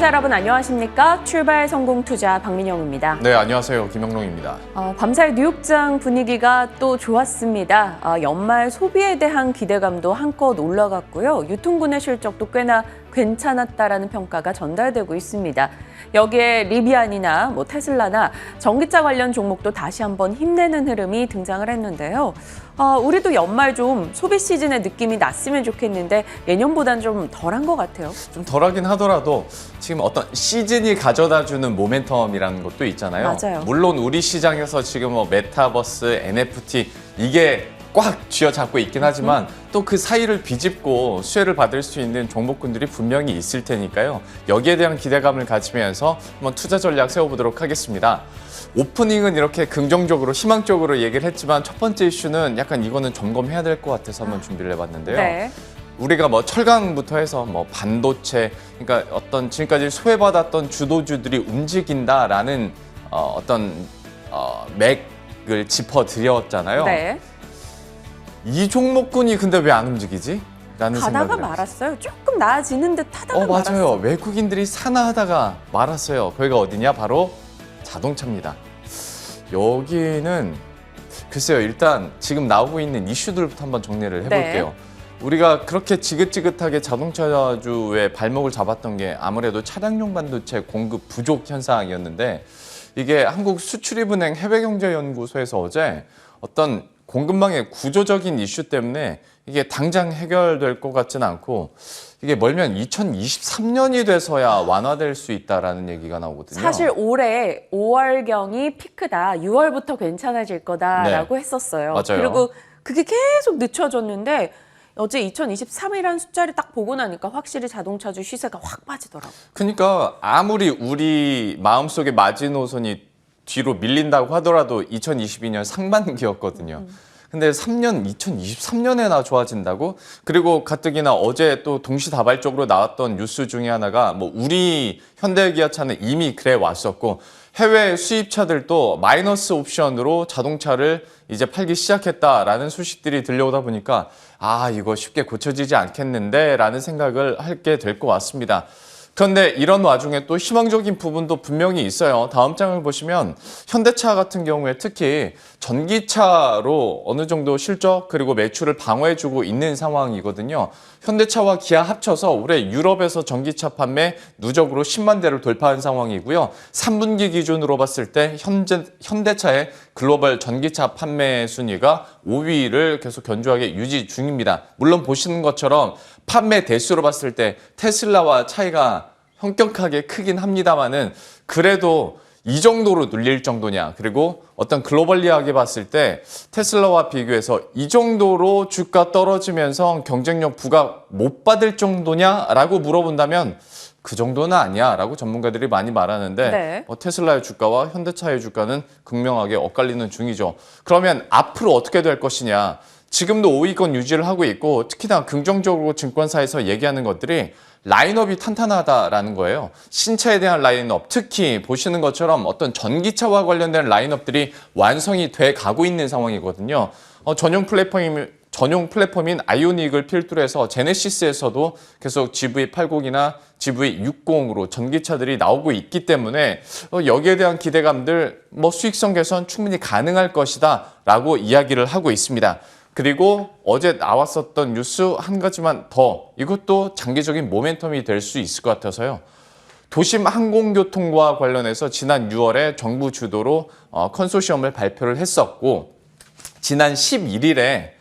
시청자 여러분 안녕하십니까? 출발 성공 투자 박민영입니다. 네, 안녕하세요. 김영롱입니다. 밤사이 뉴욕장 분위기가 또 좋았습니다. 연말 소비에 대한 기대감도 한껏 올라갔고요. 유통군의 실적도 꽤나 괜찮았다라는 평가가 전달되고 있습니다. 여기에 리비안이나 테슬라나 전기차 관련 종목도 다시 한번 힘내는 흐름이 등장을 했는데요. 우리도 연말 좀 소비 시즌의 느낌이 났으면 좋겠는데 예년보다는 좀 덜한 것 같아요. 좀 덜하긴 하더라도 지금 어떤 시즌이 가져다주는 모멘텀이라는 것도 있잖아요. 맞아요. 물론 우리 시장에서 지금 메타버스, NFT 이게 꽉 쥐어잡고 있긴 하지만 또 그 사이를 비집고 수혜를 받을 수 있는 종목군들이 분명히 있을 테니까요. 여기에 대한 기대감을 가지면서 한번 투자 전략 세워보도록 하겠습니다. 오프닝은 이렇게 긍정적으로 희망적으로 얘기를 했지만 첫 번째 이슈는 약간 이거는 점검해야 될 것 같아서 한번 준비를 해봤는데요. 네. 우리가 철강부터 해서 반도체, 그러니까 어떤 지금까지 소외받았던 주도주들이 움직인다라는 맥을 짚어드렸잖아요. 네. 이 종목군이 근데 왜 안 움직이지? 라는 가다가 생각을 말았어요. 조금 나아지는 듯 하다가 말았어요. 맞아요. 외국인들이 사나 하다가 말았어요. 거기가 어디냐? 바로 자동차입니다. 여기는 글쎄요. 일단 지금 나오고 있는 이슈들부터 한번 정리를 해볼게요. 네. 우리가 그렇게 지긋지긋하게 자동차주의 발목을 잡았던 게 아무래도 차량용 반도체 공급 부족 현상이었는데 이게 한국수출입은행 해외경제연구소에서 어제 어떤 공급망의 구조적인 이슈 때문에 이게 당장 해결될 것 같지는 않고 이게 멀면 2023년이 돼서야 완화될 수 있다라는 얘기가 나오거든요. 사실 올해 5월경이 피크다. 6월부터 괜찮아질 거다라고 했었어요. 맞아요. 그리고 그게 계속 늦춰졌는데 어제 2023이라는 숫자를 딱 보고 나니까 확실히 자동차주 시세가 확 빠지더라고요. 그러니까 아무리 우리 마음속에 마지노선이 뒤로 밀린다고 하더라도 2022년 상반기였거든요. 근데 2023년에나 좋아진다고? 그리고 가뜩이나 어제 또 동시다발적으로 나왔던 뉴스 중에 하나가 우리 현대기아차는 이미 그래 왔었고 해외 수입차들도 마이너스 옵션으로 자동차를 이제 팔기 시작했다라는 소식들이 들려오다 보니까 이거 쉽게 고쳐지지 않겠는데 라는 생각을 하게 될 것 같습니다. 그런데 이런 와중에 또 희망적인 부분도 분명히 있어요. 다음 장을 보시면 현대차 같은 경우에 특히 전기차로 어느 정도 실적 그리고 매출을 방어해주고 있는 상황이거든요. 현대차와 기아 합쳐서 올해 유럽에서 전기차 판매 누적으로 10만 대를 돌파한 상황이고요. 3분기 기준으로 봤을 때 현대차의 글로벌 전기차 판매 순위가 5위를 계속 견조하게 유지 중입니다. 물론 보시는 것처럼 판매 대수로 봤을 때 테슬라와 차이가 현격하게 크긴 합니다만은 그래도 이 정도로 눌릴 정도냐, 그리고 어떤 글로벌리하게 봤을 때 테슬라와 비교해서 이 정도로 주가 떨어지면서 경쟁력 부각 못 받을 정도냐라고 물어본다면 그 정도는 아니야 라고 전문가들이 많이 말하는데 네. 테슬라의 주가와 현대차의 주가는 극명하게 엇갈리는 중이죠. 그러면 앞으로 어떻게 될 것이냐. 지금도 5위권 유지를 하고 있고 특히나 긍정적으로 증권사에서 얘기하는 것들이 라인업이 탄탄하다라는 거예요. 신차에 대한 라인업, 특히 보시는 것처럼 어떤 전기차와 관련된 라인업들이 완성이 돼 가고 있는 상황이거든요. 전용 플랫폼인 아이오닉을 필두로 해서 제네시스에서도 계속 GV80이나 GV60으로 전기차들이 나오고 있기 때문에 여기에 대한 기대감들, 수익성 개선 충분히 가능할 것이다 라고 이야기를 하고 있습니다. 그리고 어제 나왔었던 뉴스 한 가지만 더, 이것도 장기적인 모멘텀이 될 수 있을 것 같아서요. 도심 항공교통과 관련해서 지난 6월에 정부 주도로 컨소시엄을 발표를 했었고 지난 11일에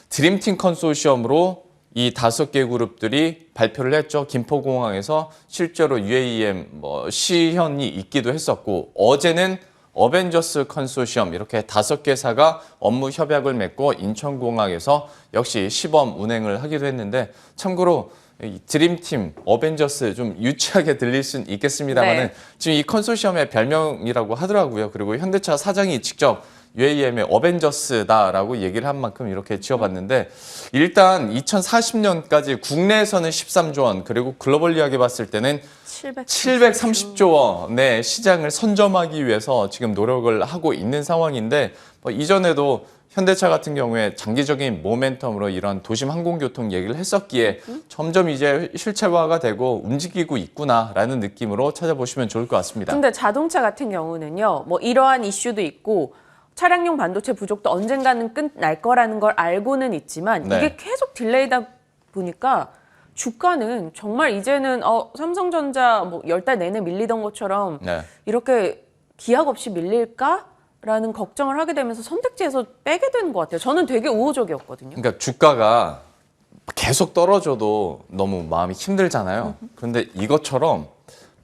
드림팀 컨소시엄으로 이 5개 그룹들이 발표를 했죠. 김포공항에서 실제로 UAM 시연이 있기도 했었고 어제는 어벤져스 컨소시엄 이렇게 5개사가 업무 협약을 맺고 인천공항에서 역시 시범 운행을 하기도 했는데 참고로 이 드림팀, 어벤져스 좀 유치하게 들릴 수는 있겠습니다만은 지금 이 컨소시엄의 별명이라고 하더라고요. 그리고 현대차 사장이 직접 UAM의 어벤져스다라고 얘기를 한 만큼 이렇게 지어봤는데 일단 2040년까지 국내에서는 13조 원 그리고 글로벌리하게 봤을 때는 730조 원의 시장을 선점하기 위해서 지금 노력을 하고 있는 상황인데 이전에도 현대차 같은 경우에 장기적인 모멘텀으로 이런 도심 항공교통 얘기를 했었기에 점점 이제 실체화가 되고 움직이고 있구나라는 느낌으로 찾아보시면 좋을 것 같습니다. 근데 자동차 같은 경우는요, 뭐 이러한 이슈도 있고 차량용 반도체 부족도 언젠가는 끝날 거라는 걸 알고는 있지만 네. 이게 계속 딜레이다 보니까 주가는 정말 이제는 삼성전자 뭐 10달 내내 밀리던 것처럼 네. 이렇게 기약 없이 밀릴까라는 걱정을 하게 되면서 선택지에서 빼게 되는 것 같아요. 저는 되게 우호적이었거든요. 그러니까 주가가 계속 떨어져도 너무 마음이 힘들잖아요. 그런데 이것처럼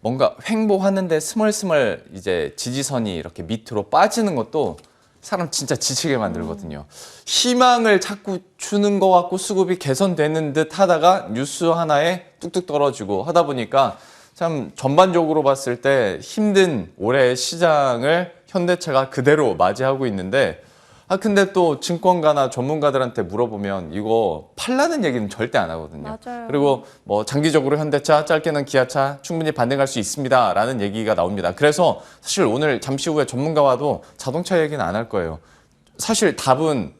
뭔가 횡보하는데 스멀스멀 이제 지지선이 이렇게 밑으로 빠지는 것도 사람 진짜 지치게 만들거든요. 희망을 자꾸 주는 것 같고 수급이 개선되는 듯 하다가 뉴스 하나에 뚝뚝 떨어지고 하다 보니까 참 전반적으로 봤을 때 힘든 올해의 시장을 현대차가 그대로 맞이하고 있는데 근데 또 증권가나 전문가들한테 물어보면 이거 팔라는 얘기는 절대 안 하거든요. 맞아요. 그리고 뭐 장기적으로 현대차, 짧게는 기아차 충분히 반등할 수 있습니다라는 얘기가 나옵니다. 그래서 사실 오늘 잠시 후에 전문가와도 자동차 얘기는 안 할 거예요. 사실 답은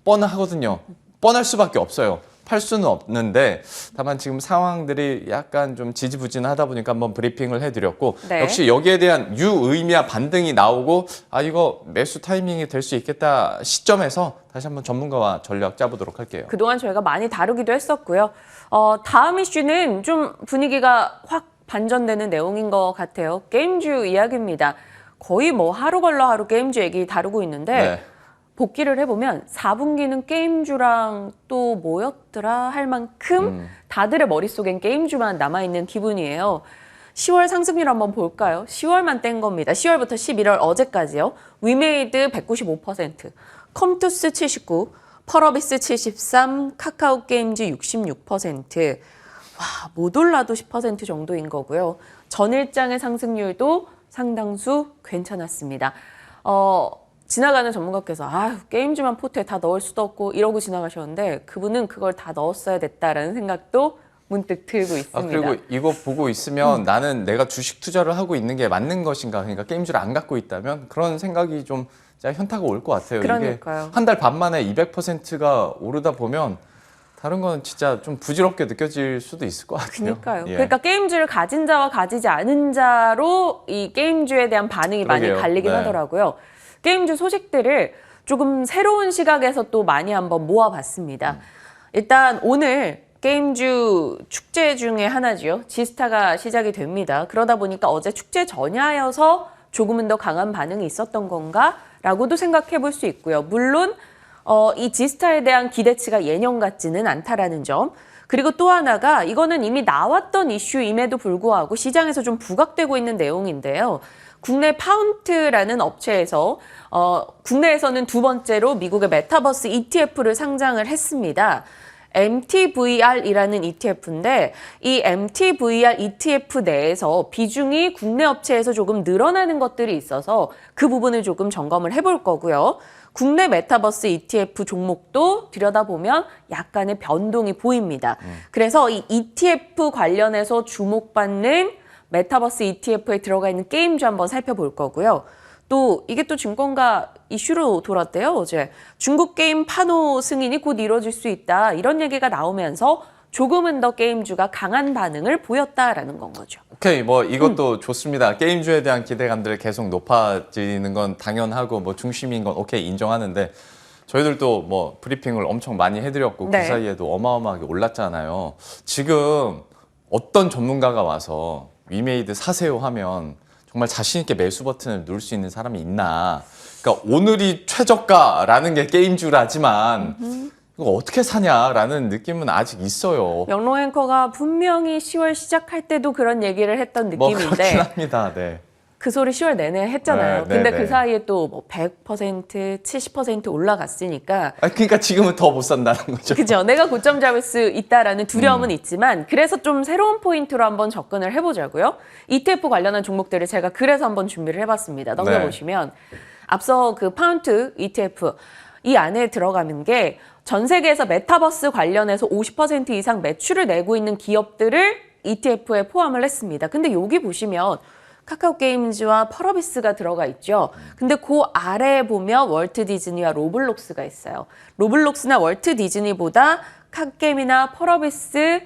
뻔하거든요. 뻔할 수밖에 없어요. 팔 수는 없는데 다만 지금 상황들이 약간 좀 지지부진하다 보니까 한번 브리핑을 해드렸고 네. 역시 여기에 대한 유의미한 반등이 나오고 이거 매수 타이밍이 될 수 있겠다 시점에서 다시 한번 전문가와 전략 짜보도록 할게요. 그동안 저희가 많이 다루기도 했었고요. 다음 이슈는 좀 분위기가 확 반전되는 내용인 것 같아요. 게임주 이야기입니다. 거의 뭐 하루 걸러 하루 게임주 얘기 다루고 있는데 네. 복귀를 해보면 4분기는 게임주랑 또 뭐였더라 할 만큼 다들의 머릿속엔 게임주만 남아있는 기분이에요. 10월 상승률 한번 볼까요? 10월만 뗀 겁니다. 10월부터 11월 어제까지요. 위메이드 195%, 컴투스 79%, 펄어비스 73%, 카카오게임즈 66%. 와, 못 올라도 10% 정도인 거고요. 전일장의 상승률도 상당수 괜찮았습니다. 지나가는 전문가께서 게임주만 포트에 다 넣을 수도 없고 이러고 지나가셨는데 그분은 그걸 다 넣었어야 됐다라는 생각도 문득 들고 있습니다. 그리고 이거 보고 있으면 나는 내가 주식 투자를 하고 있는 게 맞는 것인가, 그러니까 게임주를 안 갖고 있다면 그런 생각이 좀 현타가 올 것 같아요. 그러니까요. 이게 한 달 반 만에 200%가 오르다 보면 다른 건 진짜 좀 부질없게 느껴질 수도 있을 것 같아요. 그러니까요. 예. 그러니까 게임주를 가진 자와 가지지 않은 자로 이 게임주에 대한 반응이 많이 그러게요. 갈리긴 네. 하더라고요. 게임주 소식들을 조금 새로운 시각에서 또 많이 한번 모아봤습니다. 일단 오늘 게임주 축제 중에 하나죠. 지스타가 시작이 됩니다. 그러다 보니까 어제 축제 전야여서 조금은 더 강한 반응이 있었던 건가? 라고도 생각해 볼 수 있고요. 물론 이 지스타에 대한 기대치가 예년 같지는 않다라는 점. 그리고 또 하나가 이거는 이미 나왔던 이슈임에도 불구하고 시장에서 좀 부각되고 있는 내용인데요. 국내 파운트라는 업체에서 국내에서는 두 번째로 미국의 메타버스 ETF를 상장을 했습니다. MTVR이라는 ETF인데 이 MTVR ETF 내에서 비중이 국내 업체에서 조금 늘어나는 것들이 있어서 그 부분을 조금 점검을 해볼 거고요. 국내 메타버스 ETF 종목도 들여다보면 약간의 변동이 보입니다. 그래서 이 ETF 관련해서 주목받는 메타버스 ETF에 들어가 있는 게임주 한번 살펴볼 거고요. 또 이게 또 증권가 이슈로 돌았대요. 어제 중국 게임 판호 승인이 곧 이루어질 수 있다. 이런 얘기가 나오면서 조금은 더 게임주가 강한 반응을 보였다라는 건 거죠. 오케이, 뭐 이것도 좋습니다. 게임주에 대한 기대감들 계속 높아지는 건 당연하고 뭐 중심인 건 오케이 인정하는데 저희들도 뭐 브리핑을 엄청 많이 해드렸고 네. 그 사이에도 어마어마하게 올랐잖아요. 지금 어떤 전문가가 와서 위메이드 사세요 하면 정말 자신 있게 매수 버튼을 누를 수 있는 사람이 있나? 그러니까 오늘이 최저가라는 게 게임주라지만 이거 어떻게 사냐라는 느낌은 아직 있어요. 영롱 앵커가 분명히 10월 시작할 때도 그런 얘기를 했던 뭐 그렇긴 느낌인데 합니다. 네. 그 소리 10월 내내 했잖아요. 네, 근데 네, 그 네. 사이에 또 뭐 100%, 70% 올라갔으니까 그러니까 지금은 더 못 산다는 거죠. 그죠. 내가 고점 잡을 수 있다라는 두려움은 있지만 그래서 좀 새로운 포인트로 한번 접근을 해보자고요. ETF 관련한 종목들을 제가 그래서 한번 준비를 해봤습니다. 넘겨보시면 앞서 그 파운트 ETF 이 안에 들어가는 게 전 세계에서 메타버스 관련해서 50% 이상 매출을 내고 있는 기업들을 ETF에 포함을 했습니다. 근데 여기 보시면 카카오 게임즈와 펄어비스가 들어가 있죠. 근데 그 아래에 보면 월트 디즈니와 로블록스가 있어요. 로블록스나 월트 디즈니보다 카게임이나 펄어비스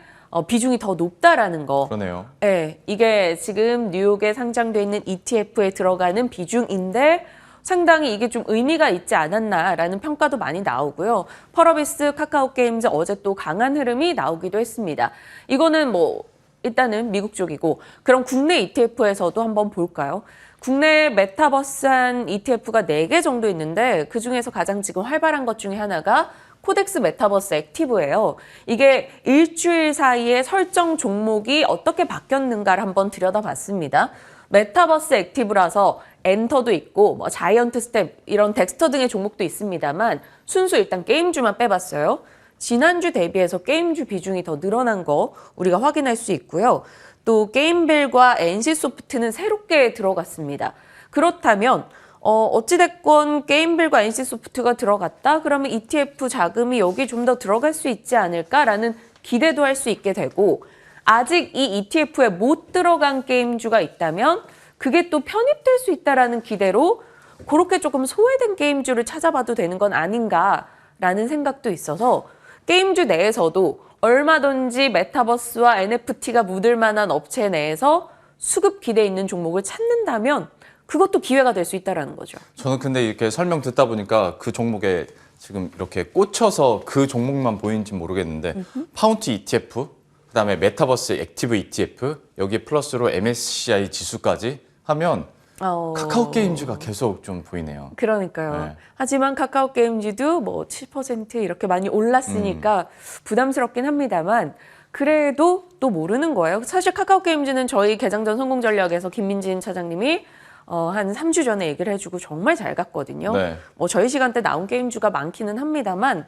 비중이 더 높다라는 거. 그러네요. 네, 이게 지금 뉴욕에 상장돼 있는 ETF에 들어가는 비중인데 상당히 이게 좀 의미가 있지 않았나라는 평가도 많이 나오고요. 펄어비스, 카카오 게임즈 어제 또 강한 흐름이 나오기도 했습니다. 이거는 뭐 일단은 미국 쪽이고 그럼 국내 ETF에서도 한번 볼까요? 국내 메타버스한 ETF가 4개 정도 있는데 그중에서 가장 지금 활발한 것 중에 하나가 코덱스 메타버스 액티브예요. 이게 일주일 사이에 설정 종목이 어떻게 바뀌었는가를 한번 들여다봤습니다. 메타버스 액티브라서 엔터도 있고 뭐 자이언트 스텝 이런 덱스터 등의 종목도 있습니다만 순수 일단 게임주만 빼봤어요. 지난주 대비해서 게임주 비중이 더 늘어난 거 우리가 확인할 수 있고요. 또 게임빌과 NC소프트는 새롭게 들어갔습니다. 그렇다면 어찌됐건 게임빌과 NC소프트가 들어갔다? 그러면 ETF 자금이 여기 좀 더 들어갈 수 있지 않을까라는 기대도 할 수 있게 되고 아직 이 ETF에 못 들어간 게임주가 있다면 그게 또 편입될 수 있다라는 기대로 그렇게 조금 소외된 게임주를 찾아봐도 되는 건 아닌가라는 생각도 있어서 게임주 내에서도 얼마든지 메타버스와 NFT가 묻을 만한 업체 내에서 수급 기대 있는 종목을 찾는다면 그것도 기회가 될 수 있다는 거죠. 저는 근데 이렇게 설명 듣다 보니까 그 종목에 지금 이렇게 꽂혀서 그 종목만 보이는지 모르겠는데 파운트 ETF, 그다음에 메타버스 액티브 ETF, 여기 플러스로 MSCI 지수까지 하면 카카오 게임즈가 계속 좀 보이네요. 그러니까요. 네. 하지만 카카오 게임즈도 뭐 7% 이렇게 많이 올랐으니까 부담스럽긴 합니다만 그래도 또 모르는 거예요. 사실 카카오 게임즈는 저희 개장전 성공 전략에서 김민진 차장님이 한 3주 전에 얘기를 해주고 정말 잘 갔거든요. 네. 뭐 저희 시간대 나온 게임주가 많기는 합니다만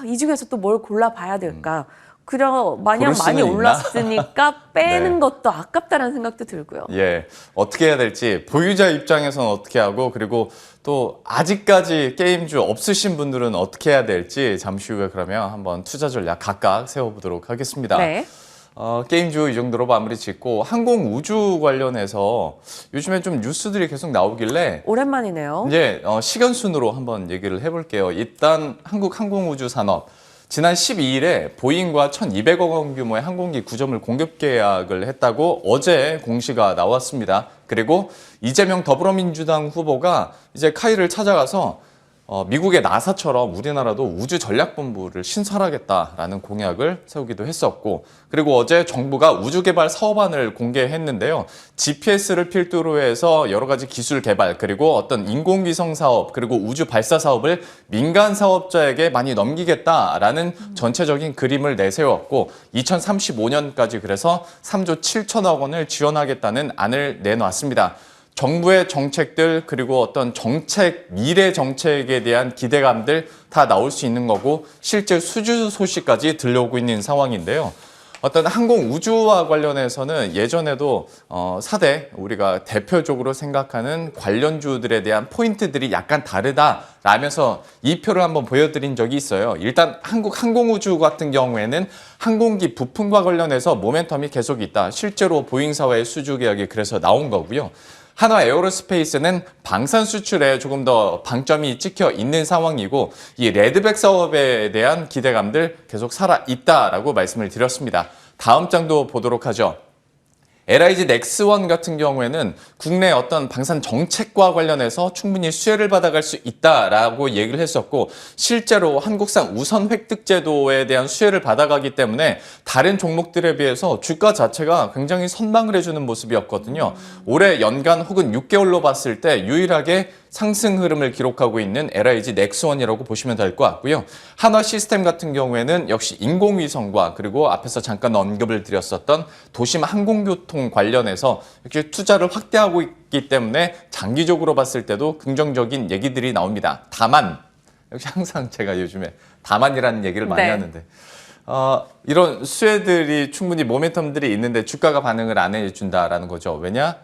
이 중에서 또 뭘 골라봐야 될까. 마냥 고를 수는 많이 있나? 올랐으니까 빼는 네. 것도 아깝다는 생각도 들고요. 예, 어떻게 해야 될지 보유자 입장에서는 어떻게 하고 그리고 또 아직까지 게임주 없으신 분들은 어떻게 해야 될지 잠시 후에 그러면 한번 투자 전략 각각 세워보도록 하겠습니다. 네. 게임주 이 정도로 마무리 짓고 항공 우주 관련해서 요즘에 좀 뉴스들이 계속 나오길래 오랜만이네요. 이제 시간 순으로 한번 얘기를 해볼게요. 일단 한국 항공우주 산업 지난 12일에 보잉과 1,200억 원 규모의 항공기 9점을 공급 계약을 했다고 어제 공시가 나왔습니다. 그리고 이재명 더불어민주당 후보가 이제 카이를 찾아가서 미국의 나사처럼 우리나라도 우주전략본부를 신설하겠다라는 공약을 세우기도 했었고 그리고 어제 정부가 우주개발 사업안을 공개했는데요. GPS를 필두로 해서 여러 가지 기술 개발 그리고 어떤 인공위성 사업 그리고 우주 발사 사업을 민간 사업자에게 많이 넘기겠다라는 전체적인 그림을 내세웠고 2035년까지 그래서 3조 7천억 원을 지원하겠다는 안을 내놨습니다. 정부의 정책들 그리고 어떤 미래 정책에 대한 기대감들 다 나올 수 있는 거고 실제 수주 소식까지 들려오고 있는 상황인데요. 어떤 항공 우주와 관련해서는 예전에도 4대 우리가 대표적으로 생각하는 관련주들에 대한 포인트들이 약간 다르다라면서 이 표를 한번 보여드린 적이 있어요. 일단 한국 항공우주 같은 경우에는 항공기 부품과 관련해서 모멘텀이 계속 있다. 실제로 보잉사와의 수주 계약이 그래서 나온 거고요. 한화 에어로스페이스는 방산 수출에 조금 더 방점이 찍혀 있는 상황이고 이 레드백 사업에 대한 기대감들 계속 살아있다라고 말씀을 드렸습니다. 다음 장도 보도록 하죠. LIG 넥스원 같은 경우에는 국내 어떤 방산 정책과 관련해서 충분히 수혜를 받아갈 수 있다라고 얘기를 했었고 실제로 한국산 우선 획득 제도에 대한 수혜를 받아가기 때문에 다른 종목들에 비해서 주가 자체가 굉장히 선방을 해주는 모습이었거든요. 올해 연간 혹은 6개월로 봤을 때 유일하게 상승 흐름을 기록하고 있는 LIG 넥스원이라고 보시면 될 것 같고요. 한화 시스템 같은 경우에는 역시 인공위성과 그리고 앞에서 잠깐 언급을 드렸었던 도심 항공교통 관련해서 이렇게 투자를 확대하고 있기 때문에 장기적으로 봤을 때도 긍정적인 얘기들이 나옵니다. 다만 역시 항상 제가 요즘에 다만이라는 얘기를 많이 하는데 이런 수혜들이 충분히 모멘텀들이 있는데 주가가 반응을 안 해준다라는 거죠. 왜냐?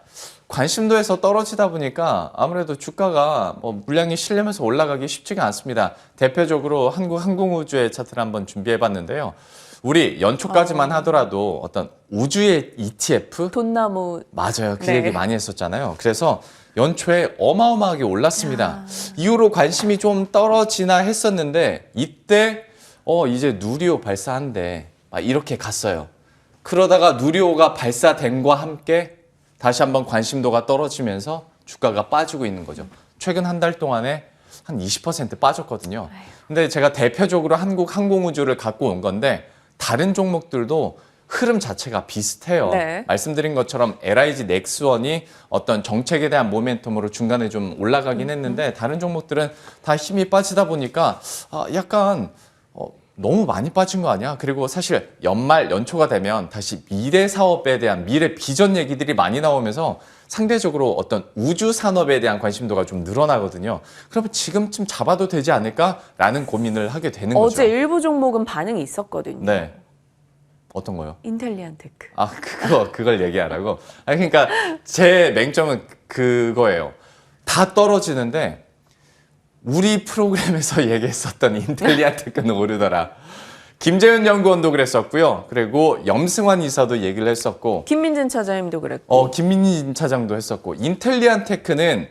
관심도에서 떨어지다 보니까 아무래도 주가가 물량이 실리면서 올라가기 쉽지가 않습니다. 대표적으로 한국 항공우주의 차트를 한번 준비해 봤는데요. 우리 연초까지만 하더라도 어떤 우주의 ETF? 돈나무. 맞아요. 그 네. 얘기 많이 했었잖아요. 그래서 연초에 어마어마하게 올랐습니다. 이후로 관심이 좀 떨어지나 했었는데 이때 이제 누리호 발사한대. 막 이렇게 갔어요. 그러다가 누리호가 발사된과 함께 다시 한번 관심도가 떨어지면서 주가가 빠지고 있는 거죠. 최근 한 달 동안에 한 20% 빠졌거든요. 근데 제가 대표적으로 한국 항공우주를 갖고 온 건데 다른 종목들도 흐름 자체가 비슷해요. 네. 말씀드린 것처럼 LIG 넥스원이 어떤 정책에 대한 모멘텀으로 중간에 좀 올라가긴 했는데 다른 종목들은 다 힘이 빠지다 보니까 약간 너무 많이 빠진 거 아니야? 그리고 사실 연말 연초가 되면 다시 미래 사업에 대한 미래 비전 얘기들이 많이 나오면서 상대적으로 어떤 우주 산업에 대한 관심도가 좀 늘어나거든요. 그러면 지금쯤 잡아도 되지 않을까라는 고민을 하게 되는 거죠. 어제 일부 종목은 반응이 있었거든요. 네. 어떤 거요? 인텔리안테크. 그걸 얘기하라고? 그러니까 제 맹점은 그거예요. 다 떨어지는데 우리 프로그램에서 얘기했었던 인텔리안테크는 오르더라. 김재현 연구원도 그랬었고요. 그리고 염승환 이사도 얘기를 했었고 김민진 차장님도 그랬고. 김민진 차장도 했었고 인텔리안테크는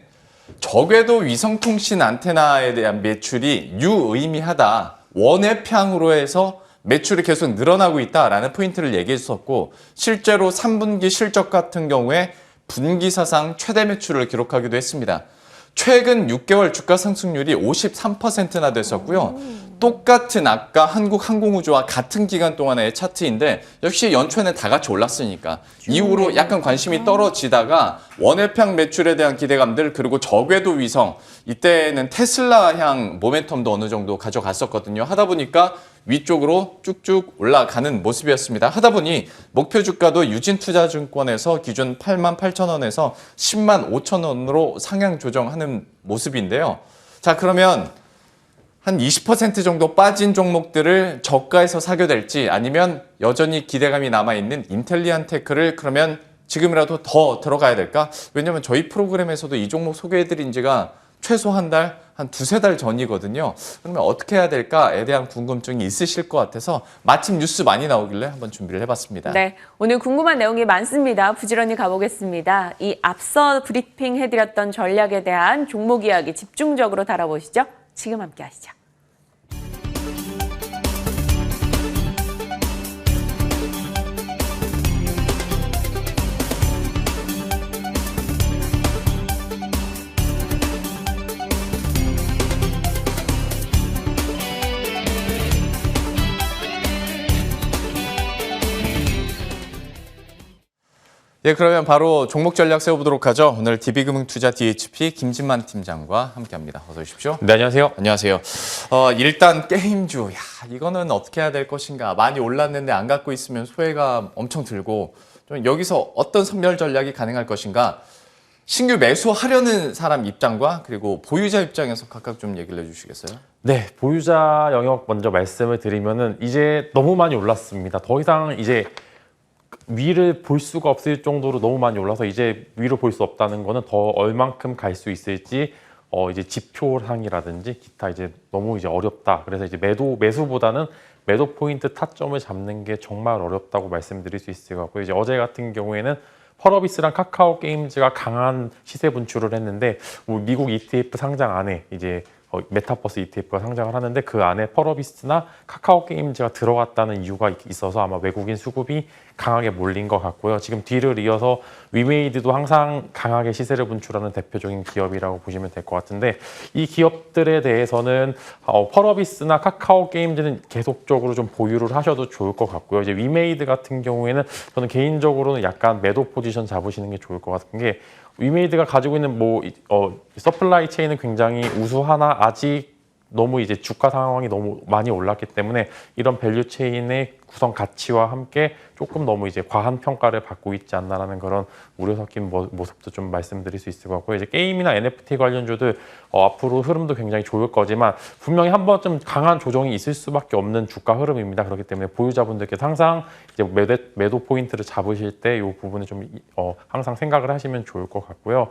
저궤도 위성통신 안테나에 대한 매출이 유의미하다. 원외향으로 해서 매출이 계속 늘어나고 있다라는 포인트를 얘기했었고 실제로 3분기 실적 같은 경우에 분기 사상 최대 매출을 기록하기도 했습니다. 최근 6개월 주가 상승률이 53%나 됐었고요. 똑같은 아까 한국항공우주와 같은 기간 동안의 차트인데 역시 연초에는 다 같이 올랐으니까 이후로 약간 관심이 떨어지다가 원외평 매출에 대한 기대감들 그리고 저궤도 위성 이때는 테슬라향 모멘텀도 어느 정도 가져갔었거든요. 하다 보니까 위쪽으로 쭉쭉 올라가는 모습이었습니다. 하다 보니 목표 주가도 유진투자증권에서 기준 88,000원에서 10만 5천원으로 상향 조정하는 모습인데요. 자, 그러면 한 20% 정도 빠진 종목들을 저가에서 사게 될지 아니면 여전히 기대감이 남아있는 인텔리안테크를 그러면 지금이라도 더 들어가야 될까? 왜냐면 저희 프로그램에서도 이 종목 소개해드린 지가 최소 한 달, 한 두세 달 전이거든요. 그러면 어떻게 해야 될까에 대한 궁금증이 있으실 것 같아서 마침 뉴스 많이 나오길래 한번 준비를 해봤습니다. 네, 오늘 궁금한 내용이 많습니다. 부지런히 가보겠습니다. 이 앞서 브리핑 해드렸던 전략에 대한 종목 이야기 집중적으로 다뤄보시죠. 지금 함께 하시죠. 예, 그러면 바로 종목 전략 세워보도록 하죠. 오늘 DB금융투자 DHP 김진만 팀장과 함께합니다. 어서 오십시오. 네, 안녕하세요. 안녕하세요. 일단 게임주, 이거는 어떻게 해야 될 것인가. 많이 올랐는데 안 갖고 있으면 소외가 엄청 들고 좀 여기서 어떤 선별 전략이 가능할 것인가. 신규 매수하려는 사람 입장과 그리고 보유자 입장에서 각각 좀 얘기를 해주시겠어요? 네, 보유자 영역 먼저 말씀을 드리면은 이제 너무 많이 올랐습니다. 더 이상 이제 위를 볼 수가 없을 정도로 너무 많이 올라서 이제 위로 볼 수 없다는 거는 더 얼만큼 갈 수 있을지 이제 지표상이라든지 기타 이제 너무 이제 어렵다. 그래서 이제 매수보다는 매도 포인트 타점을 잡는 게 정말 어렵다고 말씀드릴 수 있을 것 같고요. 이제 어제 같은 경우에는 펄어비스랑 카카오 게임즈가 강한 시세 분출을 했는데 미국 ETF 상장 안에 이제 메타버스 ETF가 상장을 하는데 그 안에 펄어비스나 카카오 게임즈가 들어갔다는 이유가 있어서 아마 외국인 수급이 강하게 몰린 것 같고요. 지금 뒤를 이어서 위메이드도 항상 강하게 시세를 분출하는 대표적인 기업이라고 보시면 될 것 같은데 이 기업들에 대해서는 펄어비스나 카카오 게임즈는 계속적으로 좀 보유를 하셔도 좋을 것 같고요. 이제 위메이드 같은 경우에는 저는 개인적으로는 약간 매도 포지션 잡으시는 게 좋을 것 같은 게 위메이드가 가지고 있는 서플라이 체인은 굉장히 우수하나 아직 너무 이제 주가 상황이 너무 많이 올랐기 때문에 이런 밸류 체인의 구성 가치와 함께 조금 너무 이제 과한 평가를 받고 있지 않나라는 그런 우려 섞인 모습도 좀 말씀드릴 수 있을 것 같고요. 이제 게임이나 NFT 관련주들 앞으로 흐름도 굉장히 좋을 거지만 분명히 한 번쯤 강한 조정이 있을 수밖에 없는 주가 흐름입니다. 그렇기 때문에 보유자분들께서 항상 이제 매도 포인트를 잡으실 때 이 부분을 좀 항상 생각을 하시면 좋을 것 같고요.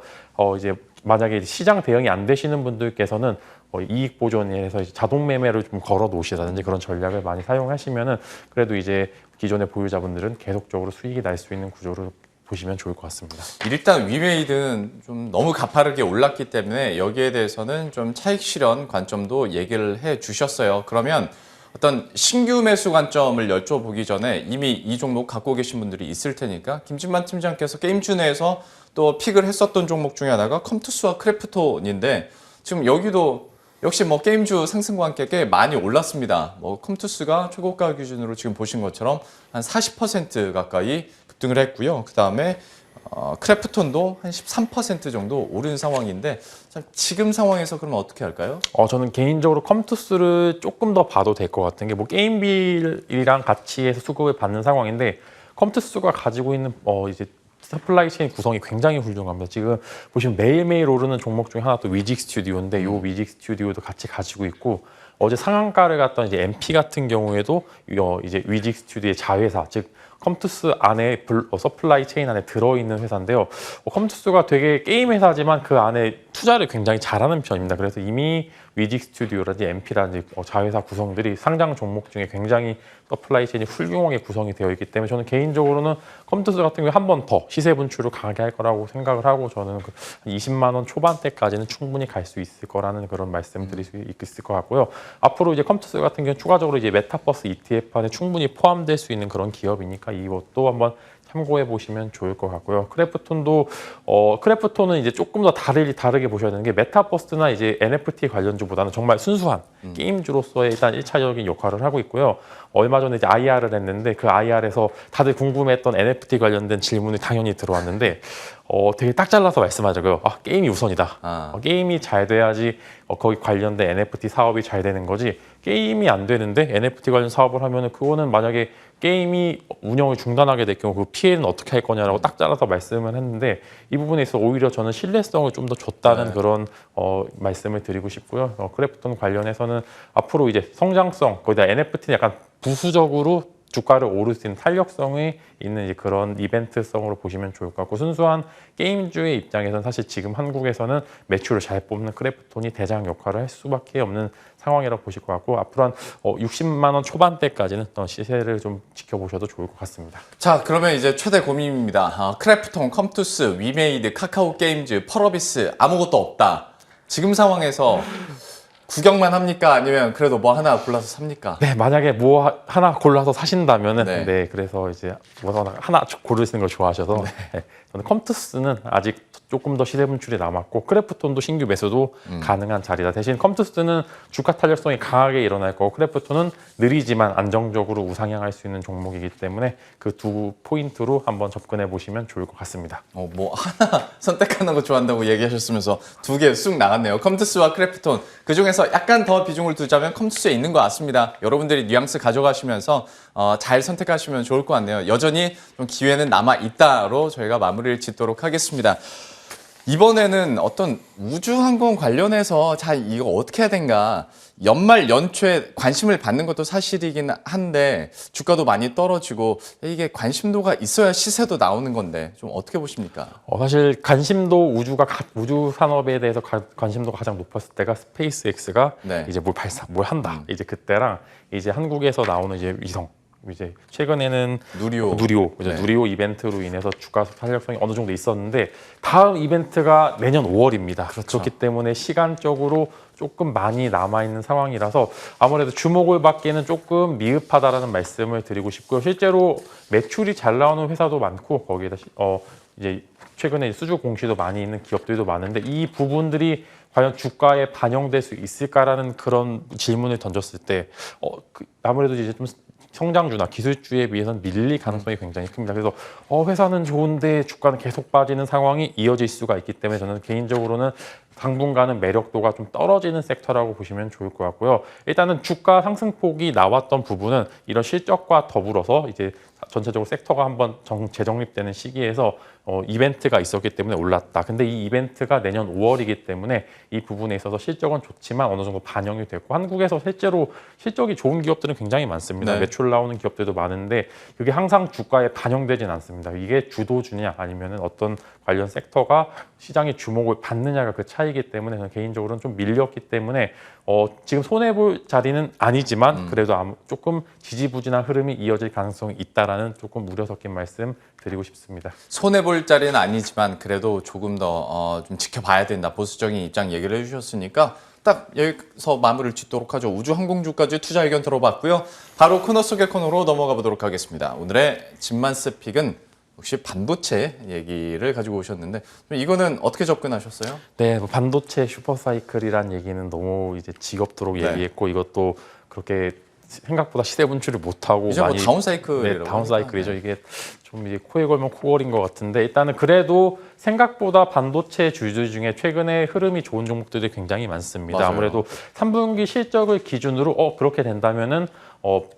이제 만약에 시장 대응이 안 되시는 분들께서는 이익 보존에서 이제 자동 매매를 좀 걸어 놓으시라든지 그런 전략을 많이 사용하시면은 그래도 이제 기존의 보유자분들은 계속적으로 수익이 날 수 있는 구조를 보시면 좋을 것 같습니다. 일단 위메이드는 좀 너무 가파르게 올랐기 때문에 여기에 대해서는 좀 차익 실현 관점도 얘기를 해 주셨어요. 그러면 어떤 신규 매수 관점을 여쭤보기 전에 이미 이 종목 갖고 계신 분들이 있을 테니까 김진만 팀장께서 게임주 내에서 또 픽을 했었던 종목 중에 하나가 컴투스와 크래프톤인데 지금 여기도 역시 뭐 게임주 상승과 함께 꽤 많이 올랐습니다. 뭐 컴투스가 최고가 기준으로 지금 보신 것처럼 한 40% 가까이 급등을 했고요. 그 다음에 크래프톤도 한 13% 정도 오른 상황인데 지금 상황에서 그러면 어떻게 할까요? 저는 개인적으로 컴투스를 조금 더 봐도 될 것 같은 게 뭐 게임빌이랑 같이 해서 수급을 받는 상황인데 컴투스가 가지고 있는 이제 서플라이 체인 구성이 굉장히 훌륭합니다. 지금 보시면 매일매일 오르는 종목 중에 하나 또 위직 스튜디오인데 이 위직 스튜디오도 같이 가지고 있고 어제 상한가를 갔던 이제 MP 같은 경우에도 이제 위직 스튜디오의 자회사 즉 컴투스 안에 서플라이 체인 안에 들어있는 회사인데요. 컴투스가 되게 게임 회사지만 그 안에 투자를 굉장히 잘하는 편입니다. 그래서 이미 위직 스튜디오라든지 MP라든지 자회사 구성들이 상장 종목 중에 굉장히 서플라이 체인이 훌륭하게 구성이 되어 있기 때문에 저는 개인적으로는 컴투스 같은 경우에 한 번 더 시세 분출을 강하게 할 거라고 생각을 하고 저는 20만 원 초반대까지는 충분히 갈 수 있을 거라는 그런 말씀을 드릴 수 있을 것 같고요. 앞으로 이제 컴투스 같은 경우는 추가적으로 이제 메타버스 ETF 안에 충분히 포함될 수 있는 그런 기업이니까 이것도 한번 참고해 보시면 좋을 것 같고요. 크래프톤도 크래프톤은 이제 조금 더 다르게 보셔야 되는 게 메타버스나 이제 NFT 관련주보다는 정말 순수한 게임주로서의 일단 1차적인 역할을 하고 있고요. 얼마 전에 이제 IR을 했는데 그 IR에서 다들 궁금했던 NFT 관련된 질문이 당연히 들어왔는데 되게 딱 잘라서 말씀하자고요. 게임이 우선이다. 게임이 잘 돼야지 거기 관련된 NFT 사업이 잘 되는 거지. 게임이 안 되는데 NFT 관련 사업을 하면은 그거는 만약에 게임이 운영을 중단하게 될 경우 그 피해는 어떻게 할 거냐라고 딱 잘라서 말씀을 했는데 이 부분에 있어 오히려 저는 신뢰성을 좀 더 줬다는 그런 말씀을 드리고 싶고요. 크래프톤 관련해서는 앞으로 이제 성장성 거기다 NFT는 약간 부수적으로 주가를 오를 수 있는 탄력성이 있는 이제 그런 이벤트성으로 보시면 좋을 것 같고 순수한 게임주의 입장에서는 사실 지금 한국에서는 매출을 잘 뽑는 크래프톤이 대장 역할을 할 수밖에 없는 상황이라고 보실 것 같고 앞으로 한 60만 원 초반대까지는 시세를 좀 지켜보셔도 좋을 것 같습니다. 자, 그러면 이제 최대 고민입니다. 크래프톤, 컴투스, 위메이드, 카카오 게임즈, 펄어비스 아무것도 없다. 지금 상황에서 구경만 합니까? 아니면 그래도 뭐 하나 골라서 삽니까? 네, 만약에 뭐 하나 골라서 사신다면은 네. 그래서 이제 뭐 하나 고르시는 걸 좋아하셔서 저는 컴투스는 아직 조금 더 시세 분출이 남았고 크래프톤도 신규 매수도 가능한 자리다. 대신 컴투스는 주가 탄력성이 강하게 일어날 거고 크래프톤은 느리지만 안정적으로 우상향할 수 있는 종목이기 때문에 그 두 포인트로 한번 접근해 보시면 좋을 것 같습니다. 뭐 하나 선택하는 거 좋아한다고 얘기하셨으면서 두 개 쑥 나갔네요. 컴투스와 크래프톤. 그중에서 약간 더 비중을 두자면 컴투스에 있는 것 같습니다. 여러분들이 뉘앙스 가져가시면서 잘 선택하시면 좋을 것 같네요. 여전히 좀 기회는 남아있다로 저희가 마무리를 짓도록 하겠습니다. 이번에는 어떤 우주항공 관련해서 자 이거 어떻게 해야 된가 연말 연초에 관심을 받는 것도 사실이긴 한데 주가도 많이 떨어지고 이게 관심도가 있어야 시세도 나오는 건데 좀 어떻게 보십니까? 사실 관심도 우주 산업에 대해서 관심도가 가장 높았을 때가 스페이스X가 네. 이제 뭘 한다 이제 그때랑 이제 한국에서 나오는 이제 위성 이제 최근에는 누리호 이제 네. 누리호 이벤트로 인해서 주가 탄력성이 어느 정도 있었는데 다음 이벤트가 내년 5월입니다. 그렇기 때문에 시간적으로 조금 많이 남아 있는 상황이라서 아무래도 주목을 받기에는 조금 미흡하다라는 말씀을 드리고 싶고요. 실제로 매출이 잘 나오는 회사도 많고 거기에다 이제 최근에 수주 공시도 많이 있는 기업들도 많은데 이 부분들이 과연 주가에 반영될 수 있을까라는 그런 질문을 던졌을 때 아무래도 이제 좀 성장주나 기술주에 비해서는 밀릴 가능성이 굉장히 큽니다. 그래서 회사는 좋은데 주가는 계속 빠지는 상황이 이어질 수가 있기 때문에 저는 개인적으로는 당분간은 매력도가 좀 떨어지는 섹터라고 보시면 좋을 것 같고요. 일단은 주가 상승폭이 나왔던 부분은 이런 실적과 더불어서 이제 전체적으로 섹터가 한번 재정립되는 시기에서 이벤트가 있었기 때문에 올랐다. 근데 이 이벤트가 내년 5월이기 때문에 이 부분에 있어서 실적은 좋지만 어느 정도 반영이 됐고 한국에서 실제로 실적이 좋은 기업들은 굉장히 많습니다. 네. 매출 나오는 기업들도 많은데 그게 항상 주가에 반영되진 않습니다. 이게 주도주냐 아니면은 어떤 관련 섹터가 시장의 주목을 받느냐가 그 차이기 때문에 저는 개인적으로는 좀 밀렸기 때문에 지금 손해볼 자리는 아니지만 그래도 조금 지지부진한 흐름이 이어질 가능성이 있다라는 조금 우려 섞인 말씀 드리고 싶습니다. 손해볼 자리는 아니지만 그래도 조금 더 좀 지켜봐야 된다. 보수적인 입장 얘기를 해주셨으니까 딱 여기서 마무리를 짓도록 하죠. 우주항공주까지 투자 의견 들어봤고요. 바로 코너 속의 코너로 넘어가 보도록 하겠습니다. 오늘의 집만스 픽은 역시 반도체 얘기를 가지고 오셨는데 이거는 어떻게 접근하셨어요? 네, 뭐 반도체 슈퍼사이클이란 얘기는 너무 이제 지겹도록 네. 얘기했고 이것도 그렇게 생각보다 시대 분출을 못하고 이제 많이 뭐 다운사이클이라고 네, 다운사이클이죠. 이게 좀 이제 코에 걸면 코걸인 것 같은데 일단은 그래도 생각보다 반도체 주주 중에 최근에 흐름이 좋은 종목들이 굉장히 많습니다. 맞아요. 아무래도 3분기 실적을 기준으로 그렇게 된다면은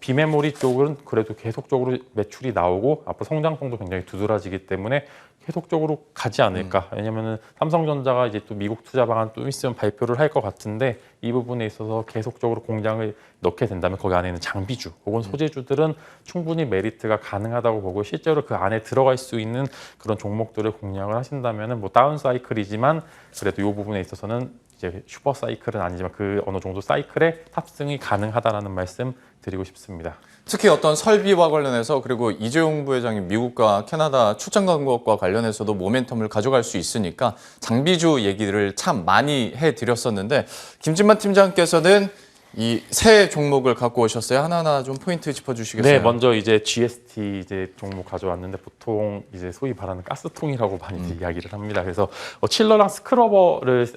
비메모리 쪽은 그래도 계속적으로 매출이 나오고 앞으로 성장성도 굉장히 두드러지기 때문에 계속적으로 가지 않을까. 왜냐면은 삼성전자가 이제 또 미국 투자 방안 또 있으면 발표를 할 것 같은데 이 부분에 있어서 계속적으로 공장을 넣게 된다면 거기 안에 있는 장비주 혹은 소재주들은 충분히 메리트가 가능하다고 보고 실제로 그 안에 들어갈 수 있는 그런 종목들을 공략을 하신다면은 뭐 다운 사이클이지만 그래도 이 부분에 있어서는 이제 슈퍼 사이클은 아니지만 그 어느 정도 사이클에 탑승이 가능하다라는 말씀 드리고 싶습니다. 특히 어떤 설비와 관련해서 그리고 이재용 부회장이 미국과 캐나다 출장 간 것과 관련해서도 모멘텀을 가져갈 수 있으니까 장비주 얘기를 참 많이 해드렸었는데 김진만 팀장께서는 이 새 종목을 갖고 오셨어요. 하나하나 좀 포인트 짚어주시겠어요? 네, 먼저 이제 GST 이제 종목 가져왔는데 보통 이제 소위 말하는 가스통이라고 많이 이야기를 합니다. 그래서 칠러랑 스크러버를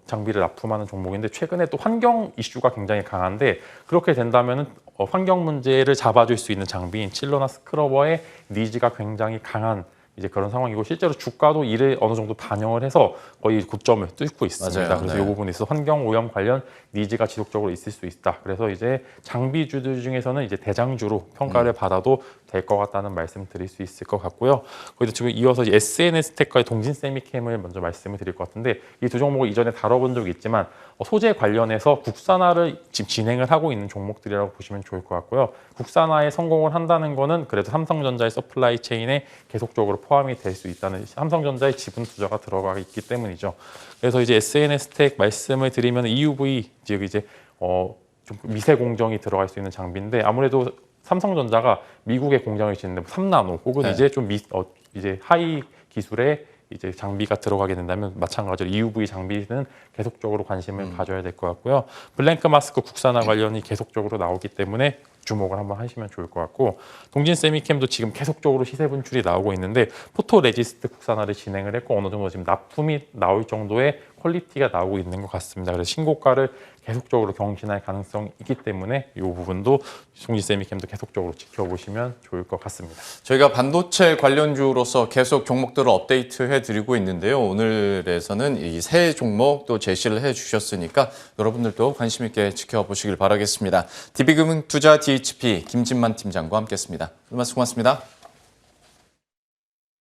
장비를 납품하는 종목인데 최근에 또 환경 이슈가 굉장히 강한데 그렇게 된다면은 환경 문제를 잡아줄 수 있는 장비인 칠러나 스크러버의 니즈가 굉장히 강한 이제 그런 상황이고 실제로 주가도 이를 어느 정도 반영을 해서 거의 고점을 뚫고 있습니다. 맞아요. 그래서 네. 이 부분에 있어서 환경 오염 관련 니즈가 지속적으로 있을 수 있다. 그래서 이제 장비주들 중에서는 이제 대장주로 평가를 받아도 될 것 같다는 말씀 드릴 수 있을 것 같고요. 거기서 지금 이어서 SNS 텍과의 동진 세미캠을 먼저 말씀을 드릴 것 같은데 이 두 종목을 이전에 다뤄본 적이 있지만 소재 관련해서 국산화를 지금 진행을 하고 있는 종목들이라고 보시면 좋을 것 같고요. 국산화에 성공을 한다는 거는 그래도 삼성전자의 서플라이 체인에 계속적으로 포함이 될 수 있다는 삼성전자의 지분 투자가 들어가 있기 때문이죠. 그래서 이제 SNS텍 말씀을 드리면 EUV 즉 이제 좀 미세 공정이 들어갈 수 있는 장비인데 아무래도 삼성전자가 미국에 공장을 짓는데 3나노 혹은 네. 이제 좀 이제 하이 기술의 이제 장비가 들어가게 된다면 마찬가지로 EUV 장비는 계속적으로 관심을 가져야 될 것 같고요. 블랭크 마스크 국산화 관련이 계속적으로 나오기 때문에 주목을 한번 하시면 좋을 것 같고 동진 세미캠도 지금 계속적으로 시세 분출이 나오고 있는데 포토 레지스트 국산화를 진행을 했고 어느 정도 지금 납품이 나올 정도의 퀄리티가 나오고 있는 것 같습니다. 그래서 신고가를 계속적으로 경신할 가능성이 있기 때문에 이 부분도 동진 세미캠도 계속적으로 지켜보시면 좋을 것 같습니다. 저희가 반도체 관련주로서 계속 종목들을 업데이트해 드리고 있는데요. 오늘에서는 이 새 종목 또 제시를 해 주셨으니까 여러분들도 관심 있게 지켜보시길 바라겠습니다. DB금융투자 DHP 김진만 팀장과 함께했습니다. 오늘 말씀 고맙습니다.